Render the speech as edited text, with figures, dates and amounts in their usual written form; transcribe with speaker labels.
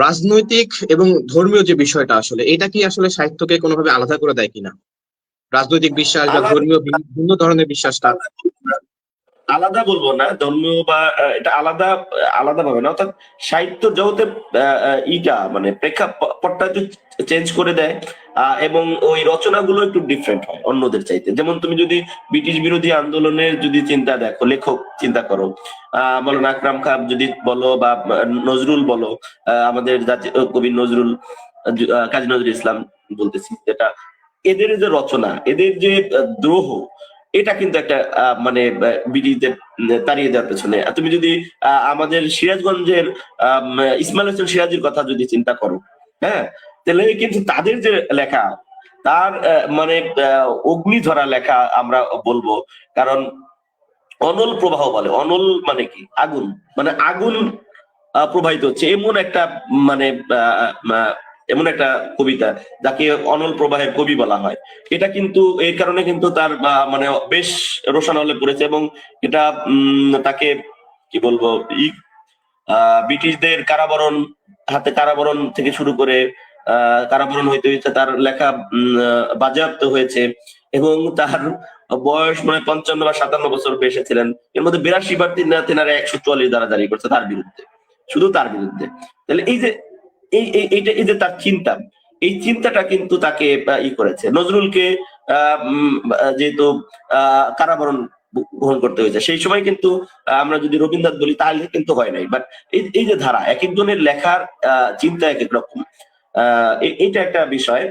Speaker 1: রাজনৈতিক এবং ধর্মীয় যে বিষয়টা আসলে এটা কি আসলে সাহিত্যকে কোনোভাবে আলাদা করে দেয় কিনা? রাজনৈতিক বিশ্বাস বা
Speaker 2: আলাদা
Speaker 1: ধর্মীয় ভিন্ন ধরনের বিশ্বাসটা।
Speaker 2: আলাদা বলবো না, আলাদা বলবো না, ধর্মীয় বা এটা আলাদা আলাদা ভাবে না, অর্থাৎ সাহিত্য জগতে ইটা মানে প্রেক্ষাপটটা একটু চেঞ্জ করে দেয়। এবং ওই রচনাগুলো একটু ডিফারেন্ট হয় অন্যদের চাইতে। যেমন তুমি যদি ব্রিটিশ বিরোধী আন্দোলনের যদি চিন্তা দেখো, লেখক চিন্তা করো, মৌলানা আকরাম খান যদি বলো বা নজরুল বলো, আমাদের জাতীয় কবি নজরুল, কাজী নজরুল ইসলাম বলতেছি, যেটা এদের যে রচনা, এদের যে দ্রোহ, এটা কিন্তু একটা মানে ব্রিটিশদের তাড়িয়ে দেওয়ার পেছনে। তুমি যদি আমাদের সিরাজগঞ্জের ইসমাইল হোসেন সিরাজের কথা যদি চিন্তা করো, হ্যাঁ, তাহলে কিন্তু তাদের যে লেখা, তার মানে অগ্নিধরা লেখা আমরা বলবো। কারণ অনল প্রবাহ বলে, অনল মানে কি? আগুন, মানে আগুন প্রবাহিত হচ্ছে এমন একটা মানে এমন একটা কবিতা যাকে অনল প্রবাহের কবি বলা হয়। এটা কিন্তু এই কারণে কিন্তু তার মানে বেশ রোশানলে পড়েছে, এবং এটা তাকে কি বলবো, ব্রিটিশদের কারাবরণ, হাতে কারাবরণ থেকে শুরু করে কারাবরণ হইতে হইতে তার লেখা বাজেয়াপ্ত হয়েছে, এবং তার বয়স মানে 55 বা 57 বছর বেঁচেছিলেন। এর মধ্যে 82 বার তেনারা 144 ধারা জারি করছে তার বিরুদ্ধে, শুধু তার বিরুদ্ধে। তাহলে এই যে এইটা, এই যে তার চিন্তা, এই চিন্তাটা কিন্তু তাকে করেছে। নজরুলকে যেহেতু কারাবরণ গ্রহণ করতে হয়েছে সেই সময়, কিন্তু আমরা যদি রবীন্দ্রনাথ বলি তাহলে কিন্তু হয় নাই। বাট এই যে ধারা, এক একজনের লেখার চিন্তা এক এক রকম, এইটা একটা বিষয়।